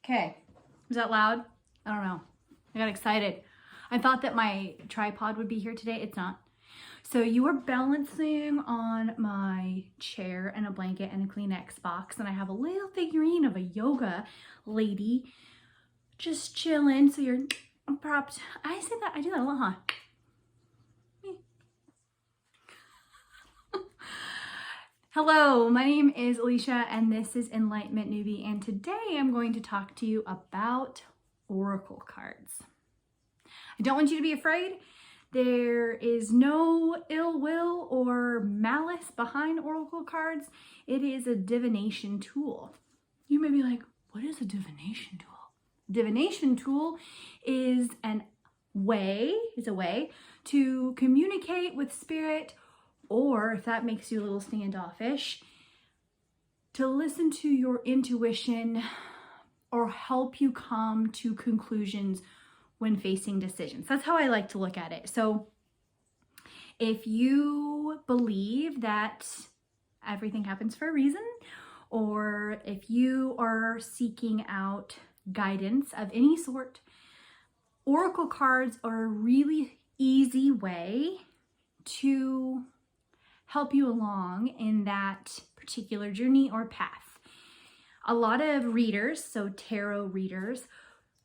Okay, was that loud? I don't know. I got excited. I thought that my tripod would be here today. It's not. So you are balancing on my chair and a blanket and a Kleenex box, and I have a little figurine of a yoga lady just chilling. So you're propped. I say that, I do that a lot, huh? Hello, my name is Alicia and this is Enlightenment Newbie, and today I'm going to talk to you about oracle cards. I don't want you to be afraid. There is no ill will or malice behind oracle cards. It is a divination tool. You may be like, what is a divination tool? Divination tool is a way to communicate with spirit, or if that makes you a little standoffish, to listen to your intuition or help you come to conclusions when facing decisions. That's how I like to look at it. So if you believe that everything happens for a reason, or if you are seeking out guidance of any sort, oracle cards are a really easy way to help you along in that particular journey or path. A lot of readers, so tarot readers,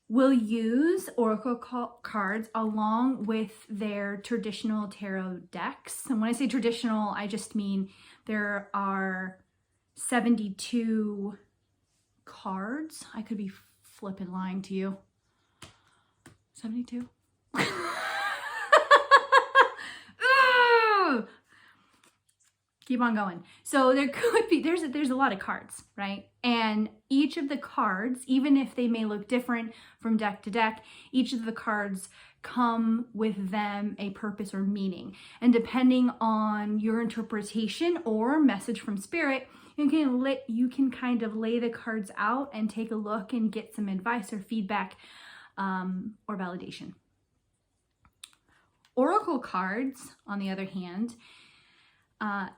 will use oracle cards along with their traditional tarot decks. And when I say traditional, I just mean there are 72 cards. I could be flipping lying to you. 72? Keep on going. So there could be, there's a lot of cards, right? And each of the cards, even if they may look different from deck to deck, each of the cards come with them a purpose or meaning. And depending on your interpretation or message from spirit, you can kind of lay the cards out and take a look and get some advice or feedback or validation. Oracle cards, on the other hand,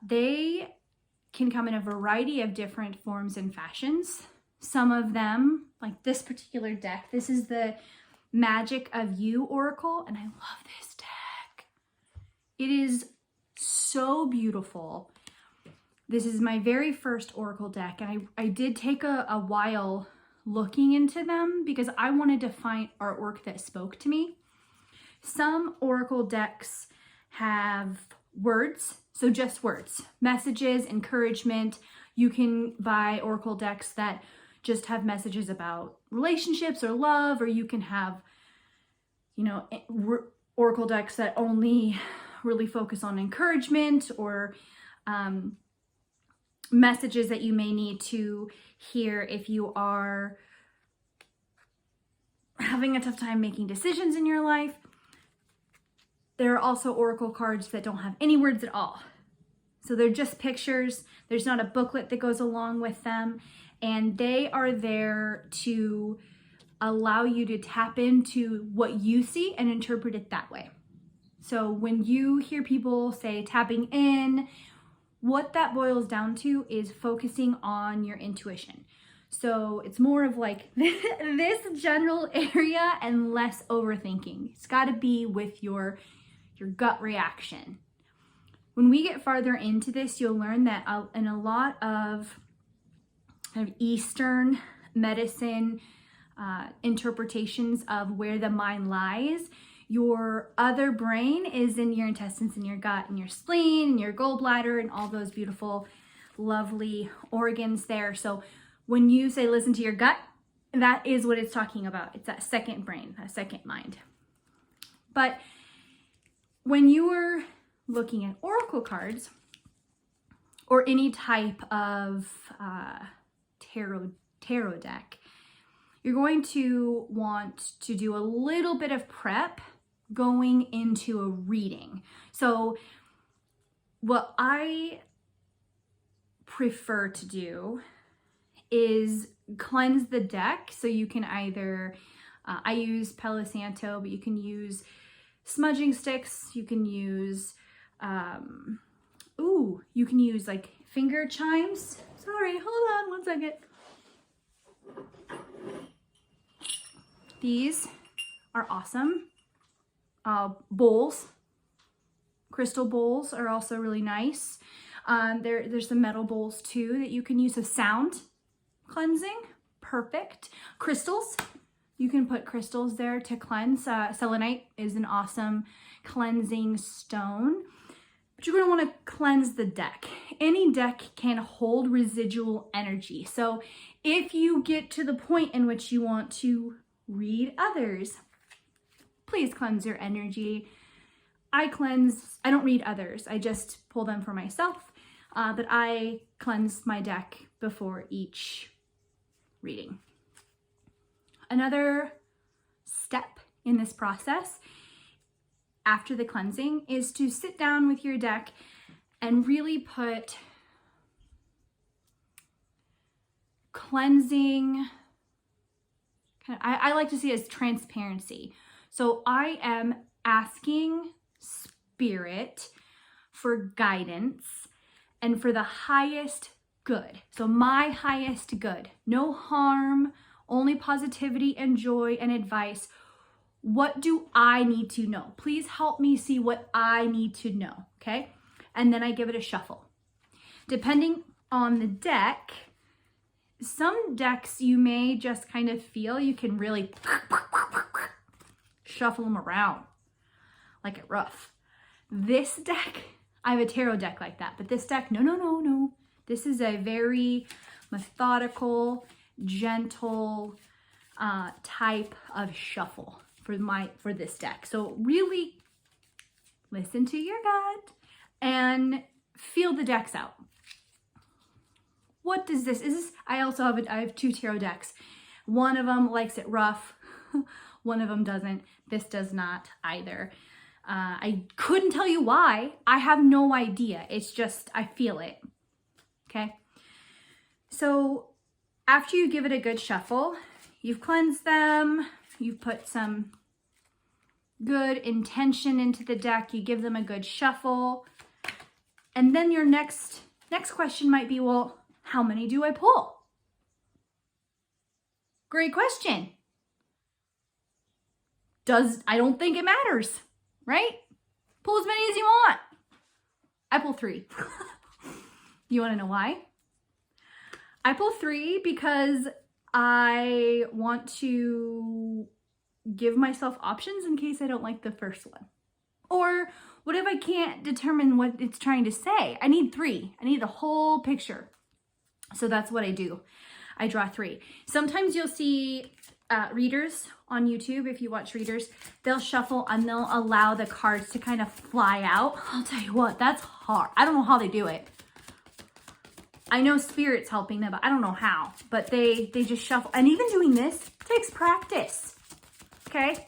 they can come in a variety of different forms and fashions. Some of them, like this particular deck, this is the Magic of You Oracle, and I love this deck. It is so beautiful. This is my very first Oracle deck, and I did take a while looking into them because I wanted to find artwork that spoke to me. Some Oracle decks have words, so just words, messages, encouragement. You can buy oracle decks that just have messages about relationships or love, or you can have, oracle decks that only really focus on encouragement or messages that you may need to hear if you are having a tough time making decisions in your life. There are also oracle cards that don't have any words at all. So they're just pictures. There's not a booklet that goes along with them. And they are there to allow you to tap into what you see and interpret it that way. So when you hear people say tapping in, what that boils down to is focusing on your intuition. So it's more of like this general area and less overthinking. It's got to be with your gut reaction. When we get farther into this, you'll learn that in a lot of kind of Eastern medicine interpretations of where the mind lies, your other brain is in your intestines and your gut and your spleen and your gallbladder and all those beautiful, lovely organs there. So when you say listen to your gut, that is what it's talking about. It's that second brain, that second mind. But when you are looking at oracle cards or any type of tarot deck, you're going to want to do a little bit of prep going into a reading. So what I prefer to do is cleanse the deck. So you can either, I use Palo Santo, but you can use smudging sticks, you can use like finger chimes. Sorry, hold on one second. These are awesome. Bowls, crystal bowls are also really nice. There's some metal bowls too that you can use. Of sound cleansing, perfect. Crystals, you can put crystals there to cleanse. Selenite is an awesome cleansing stone. But you're going to want to cleanse the deck. Any deck can hold residual energy. So if you get to the point in which you want to read others, please cleanse your energy. I don't read others. I just pull them for myself. But I cleanse my deck before each reading. Another step in this process after the cleansing is to sit down with your deck and really put cleansing, I like to see it as transparency. So I am asking Spirit for guidance and for the highest good. So my highest good, no harm, only positivity and joy and advice. What do I need to know? Please help me see what I need to know, okay? And then I give it a shuffle. Depending on the deck, some decks you may just kind of feel you can really shuffle them around like it rough. This deck, I have a tarot deck like that, but this deck, no. This is a very methodical, gentle type of shuffle for this deck. So really listen to your gut and feel the decks out. What does this, I have two tarot decks. One of them likes it rough. One of them doesn't. This does not either. I couldn't tell you why. I have no idea. It's just, I feel it. Okay. So after you give it a good shuffle, you've cleansed them, you've put some good intention into the deck, you give them a good shuffle, and then your next question might be, well, how many do I pull? Great question. I don't think it matters, right? Pull as many as you want. I pull 3. You want to know why? I pull 3 because I want to give myself options in case I don't like the first one. Or what if I can't determine what it's trying to say? I need 3. I need the whole picture. So that's what I do. I draw 3. Sometimes you'll see readers on YouTube. If you watch readers, they'll shuffle and they'll allow the cards to kind of fly out. I'll tell you what, that's hard. I don't know how they do it. I know Spirit's helping them, but I don't know how. But they just shuffle. And even doing this takes practice. Okay?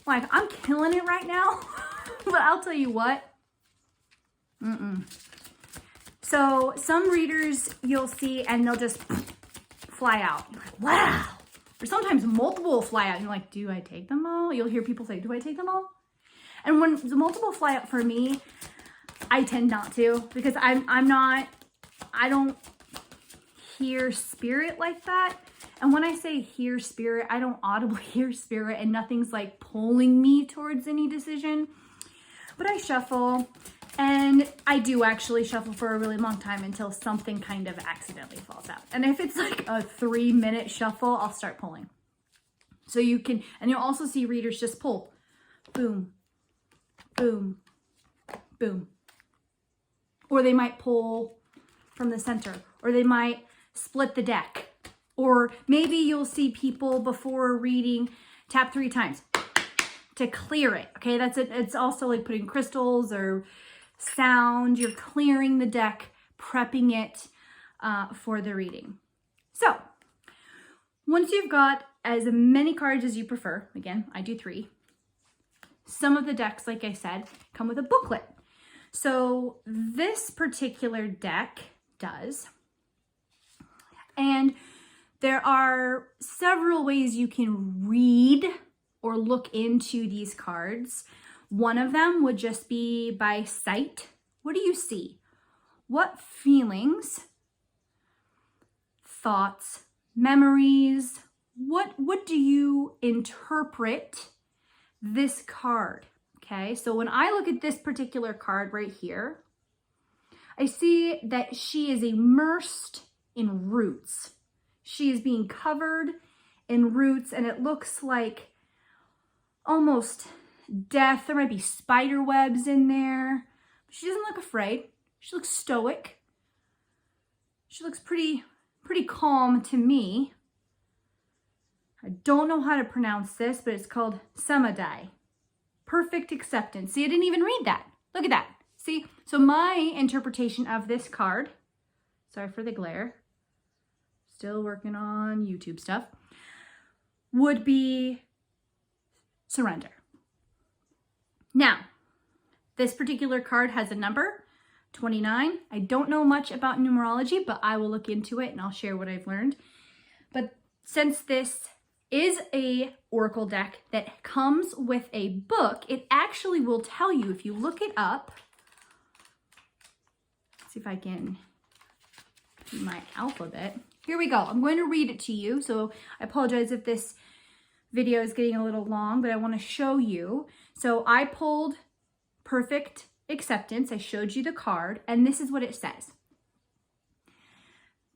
Like, I'm killing it right now. But I'll tell you what. So some readers you'll see and they'll just fly out. You're like, wow. Or sometimes multiple fly out. You're like, do I take them all? You'll hear people say, do I take them all? And when the multiple fly out for me, I tend not to, because I don't hear Spirit like that. And when I say hear Spirit, I don't audibly hear Spirit and nothing's like pulling me towards any decision. But I shuffle, and I do actually shuffle for a really long time until something kind of accidentally falls out. And if it's like a 3-minute shuffle, I'll start pulling. So you can, and you'll also see readers just pull. Boom, boom, boom. Or they might pull from the center, or they might split the deck. Or maybe you'll see people before reading tap 3 times to clear it. Okay, that's it. It's also like putting crystals or sound. You're clearing the deck, prepping it for the reading. So once you've got as many cards as you prefer, again, I do 3. Some of the decks, like I said, come with a booklet. So this particular deck does. And there are several ways you can read or look into these cards. One of them would just be by sight. What do you see? What feelings, thoughts, memories, what do you interpret this card? Okay, so when I look at this particular card right here, I see that she is immersed in roots. She is being covered in roots, and it looks like almost death. There might be spider webs in there. But she doesn't look afraid. She looks stoic. She looks pretty calm to me. I don't know how to pronounce this, but it's called Samadhi. Perfect acceptance. See, I didn't even read that. Look at that. See, so my interpretation of this card, sorry for the glare, still working on YouTube stuff, would be surrender. Now, this particular card has a number, 29. I don't know much about numerology, but I will look into it and I'll share what I've learned. But since this is a oracle deck that comes with a book, it actually will tell you, if you look it up, see if I can do my alphabet. Here we go. I'm going to read it to you. So I apologize if this video is getting a little long, but I want to show you. So I pulled Perfect Acceptance. I showed you the card, and this is what it says.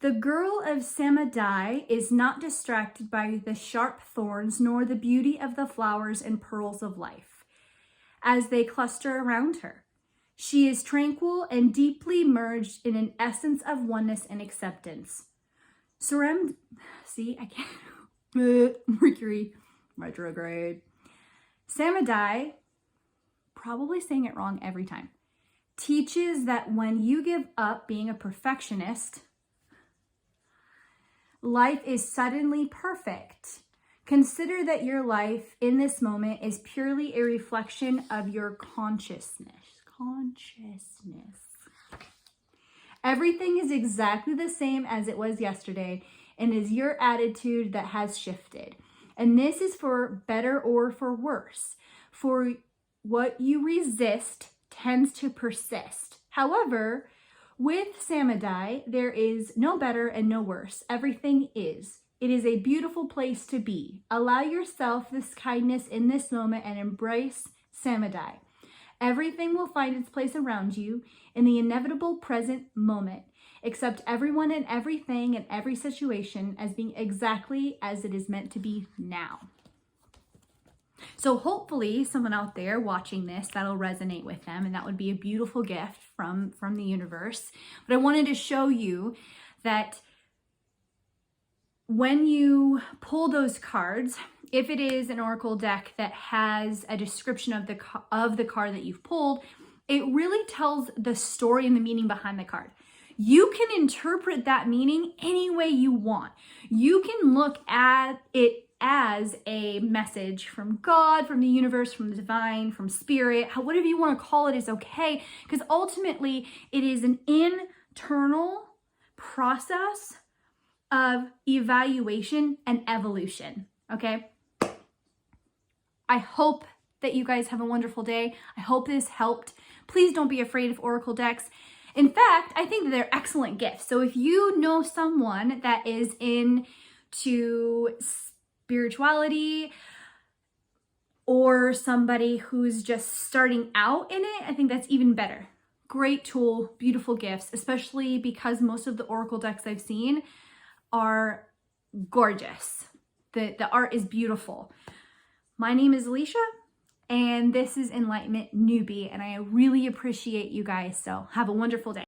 The girl of Samadhi is not distracted by the sharp thorns nor the beauty of the flowers and pearls of life as they cluster around her. She is tranquil and deeply merged in an essence of oneness and acceptance. Mercury retrograde. Samadhi, probably saying it wrong every time, teaches that when you give up being a perfectionist, life is suddenly perfect. Consider that your life in this moment is purely a reflection of your consciousness. Everything is exactly the same as it was yesterday, and is your attitude that has shifted. And this is for better or for worse. For what you resist tends to persist. However, with Samadhi, there is no better and no worse. Everything is. It is a beautiful place to be. Allow yourself this kindness in this moment and embrace Samadhi. Everything will find its place around you in the inevitable present moment. Accept everyone and everything and every situation as being exactly as it is meant to be now. So hopefully someone out there watching this, that'll resonate with them, and that would be a beautiful gift from the universe. But I wanted to show you that when you pull those cards, if it is an oracle deck that has a description of the card that you've pulled, it really tells the story and the meaning behind the card. You can interpret that meaning any way you want. You can look at it as a message from God, from the universe, from the divine, from spirit, whatever you want to call it is okay, because ultimately it is an internal process of evaluation and evolution, okay? I hope that you guys have a wonderful day. I hope this helped. Please don't be afraid of oracle decks. In fact, I think that they're excellent gifts. So if you know someone that is into spirituality or somebody who's just starting out in it, I think that's even better. Great tool, beautiful gifts, especially because most of the oracle decks I've seen are gorgeous. The art is beautiful. My name is Alicia, and this is Enlightenment Newbie, and I really appreciate you guys. So have a wonderful day.